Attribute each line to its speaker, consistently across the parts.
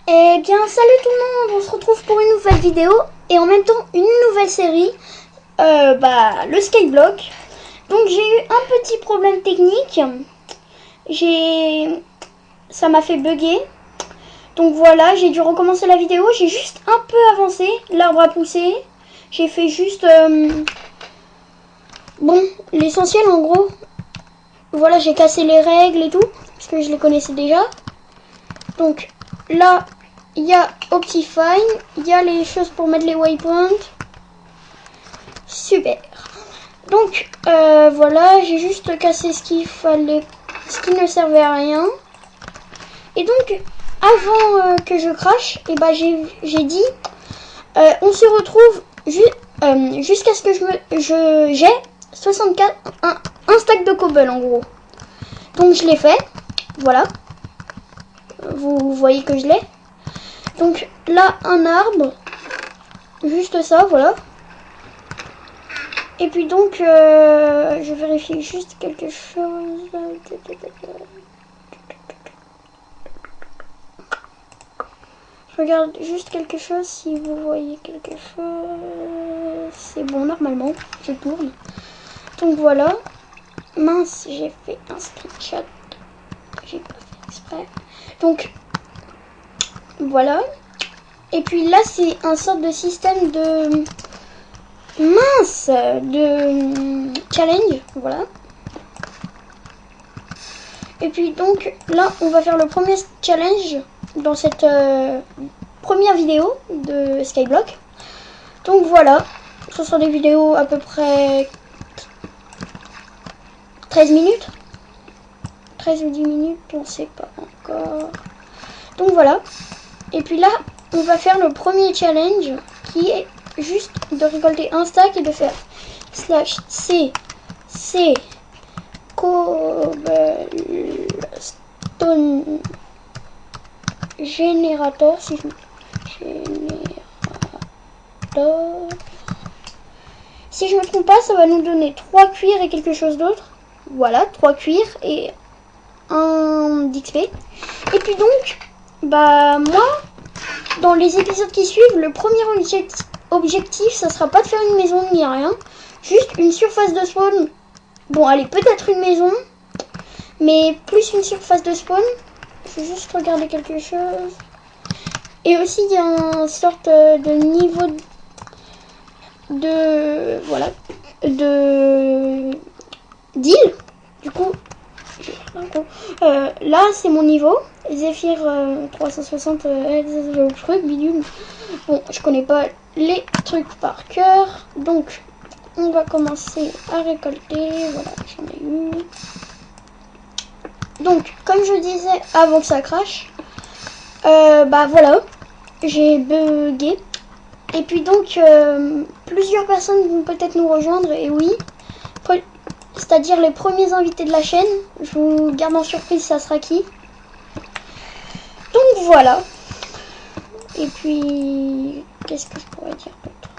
Speaker 1: Eh bien, salut tout le monde, on se retrouve pour une nouvelle vidéo et en même temps une nouvelle série, le Skyblock. Donc j'ai eu un petit problème technique, ça m'a fait bugger. Donc voilà, j'ai dû recommencer la vidéo, j'ai juste un peu avancé, l'arbre a poussé. J'ai fait juste, l'essentiel en gros. Voilà, j'ai cassé les règles et tout, parce que je les connaissais déjà. Donc là, il y a Optifine, il y a les choses pour mettre les waypoints. Super. Donc voilà, j'ai juste cassé ce qu'il fallait, ce qui ne servait à rien. Et donc, avant que je crache, et j'ai dit, on se retrouve jusqu'à ce que j'ai 64, un stack de cobble en gros. Donc je l'ai fait, voilà. Vous voyez que je l'ai. Donc là, un arbre, juste ça, voilà. Et puis donc, je vérifie juste quelque chose. Je regarde juste quelque chose, si vous voyez quelque chose. C'est bon, normalement, je tourne. Donc voilà. Mince, j'ai fait un screenshot. J'ai pas fait exprès. Donc, voilà. Et puis là, c'est un sorte de système de... Mince, de challenge, voilà. Et puis donc là on va faire le premier challenge dans cette première vidéo de Skyblock. Donc voilà, ce sont des vidéos à peu près 13 minutes, 13 ou 10 minutes, on sait pas encore. Donc voilà, et puis là on va faire le premier challenge qui est juste de récolter un stack et de faire /c cobblestone générateur, si je me trompe pas, ça va nous donner 3 cuirs et quelque chose d'autre. Voilà, 3 cuirs et 1 d'XP. Et puis donc, moi, dans les épisodes qui suivent, le premier objectif, ça sera pas de faire une maison ni rien, juste une surface de spawn. Bon, allez, peut-être une maison, mais plus une surface de spawn. Je vais juste regarder quelque chose. Et aussi, il y a une sorte de niveau de... Voilà. D'île. Du coup, là, c'est mon niveau. Zephyr 360, le truc, bidule. Bon, je connais pas les trucs par cœur. Donc, on va commencer à récolter. Voilà, j'en ai eu. Donc, comme je disais avant que ça crache, voilà, j'ai bugué. Et puis donc, plusieurs personnes vont peut-être nous rejoindre, et oui, c'est-à-dire les premiers invités de la chaîne. Je vous garde en surprise, ça sera qui. Donc voilà. Et puis, qu'est-ce que je pourrais dire d'autre?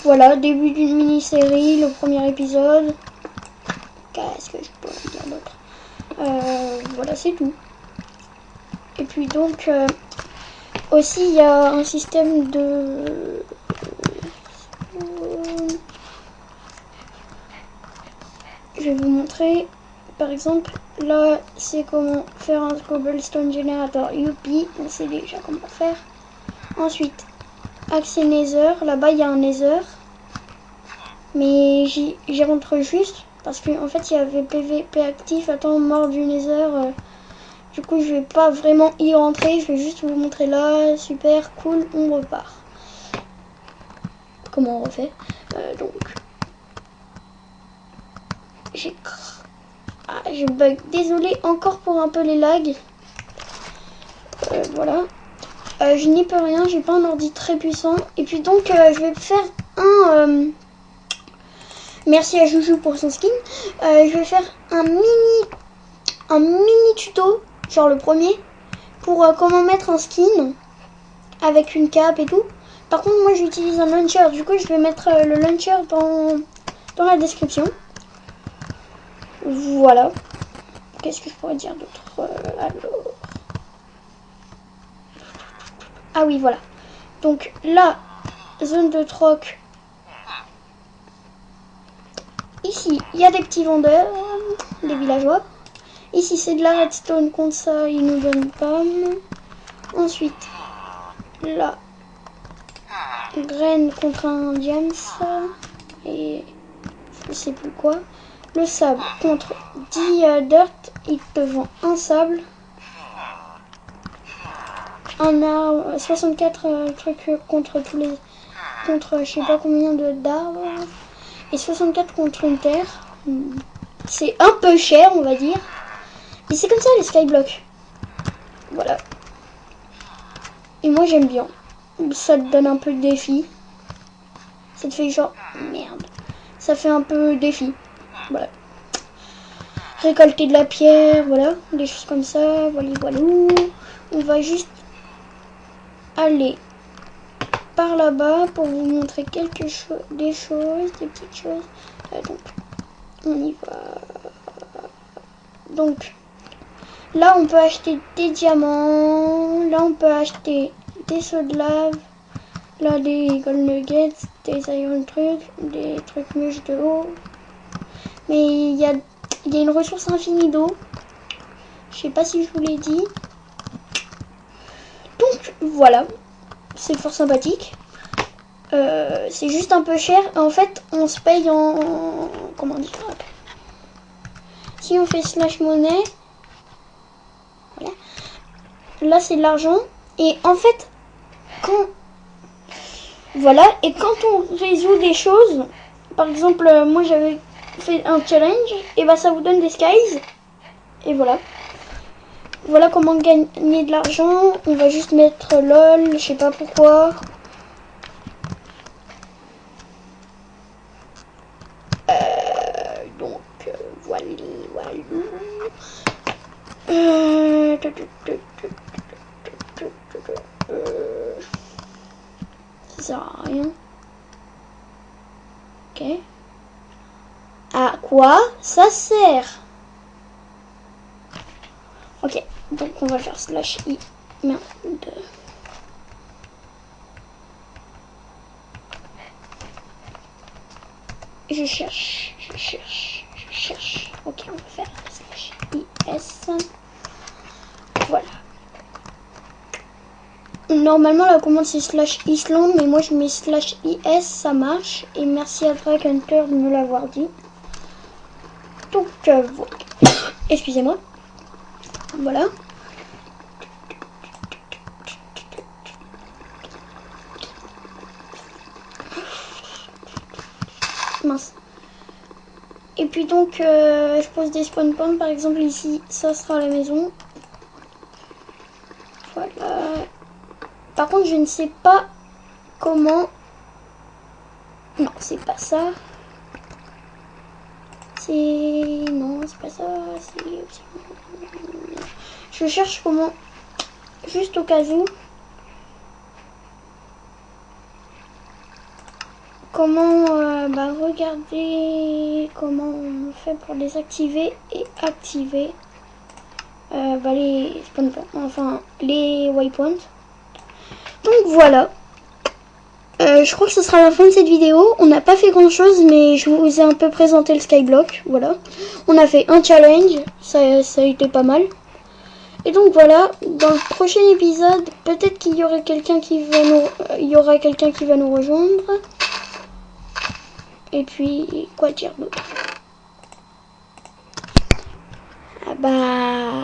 Speaker 1: Voilà, début d'une mini-série, le premier épisode. Qu'est-ce que je pourrais dire d'autre? Voilà, c'est tout. Et puis donc, aussi il y a un système de... Je vais vous montrer. Par exemple, là, c'est comment faire un cobblestone générateur. Youpi, on sait déjà comment faire. Ensuite, accès Nether. Là-bas, il y a un Nether. Mais j'y rentre juste parce qu'en fait, il y avait PVP actif. Attends, mort du Nether. Du coup, je vais pas vraiment y rentrer. Je vais juste vous montrer là. Super, cool, on repart. Comment on refait? Donc, je bug. Désolé encore pour un peu les lags. Voilà. Je n'y peux rien. J'ai pas un ordi très puissant. Et puis donc, je vais faire un... merci à Joujou pour son skin. Je vais faire un mini tuto, genre le premier, pour comment mettre un skin avec une cape et tout. Par contre, moi j'utilise un launcher. Du coup, je vais mettre le launcher dans la description. Voilà. Qu'est-ce que je pourrais dire d'autre? mettre alors. Ah oui, voilà. Donc là, zone de troc. Ici, il y a des petits vendeurs, des villageois. Ici, c'est de la redstone contre ça, ils nous donnent pas. Ensuite, là, graine contre un diams. Et je sais plus quoi. Le sable contre 10 dirt, il te vend un sable. Un arbre, 64 trucs contre tous les... Contre je sais pas combien d'arbres. Et 64 contre une terre. C'est un peu cher, on va dire. Et c'est comme ça les skyblocks. Voilà. Et moi j'aime bien. Ça te donne un peu de défi. Ça te fait genre... Merde. Ça fait un peu défi. Voilà. Récolter de la pierre, voilà. Des choses comme ça. Voilà, voilà. On va juste aller par là-bas pour vous montrer quelque chose, des petites choses. Donc, on y va. Donc, là, on peut acheter des diamants. Là, on peut acheter des seaux de lave. Là, des gold nuggets, des iron trucs, des trucs mûches de haut. Mais il y a une ressource infinie d'eau. Je sais pas si je vous l'ai dit. Donc, voilà. C'est fort sympathique. C'est juste un peu cher. En fait, on se paye en... Comment dire? Si on fait slash monnaie... Voilà. Là, c'est de l'argent. Et en fait, quand... Voilà. Et quand on résout des choses... Par exemple, moi, j'avais fait un challenge. Et bah, ça vous donne des skies. Et voilà. Voilà comment gagner de l'argent. On va juste mettre LOL. Je sais pas pourquoi. Voilà. Ça sert à rien. Ok. À quoi ça sert? Ok. Donc on va faire slash i. Merde. Je cherche. Ok, on va faire slash is. Voilà. Normalement la commande c'est slash Island, mais moi je mets slash is, ça marche. Et merci à Drag Hunter de me l'avoir dit. Donc voilà. Excusez-moi. Voilà. Mince. Et puis donc je pose des spawn points, par exemple ici, ça sera la maison. Voilà. Par contre je ne sais pas comment. Non, c'est pas ça. Non, c'est pas ça. Je cherche comment. Juste au cas où. Comment regarder comment on fait pour désactiver et activer les spawn points, enfin les waypoints. Donc voilà. Je crois que ce sera la fin de cette vidéo. On n'a pas fait grand chose, mais je vous ai un peu présenté le skyblock. Voilà. On a fait un challenge. Ça a été pas mal. Et donc voilà. Dans le prochain épisode, peut-être qu'il y aura quelqu'un qui va nous rejoindre. Et puis, quoi dire d'autre? Ah bah...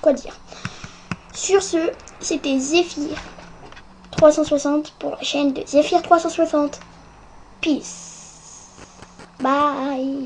Speaker 1: Quoi dire? Sur ce, c'était Zephyr 360 pour la chaîne de Zephyr 360. Peace. Bye.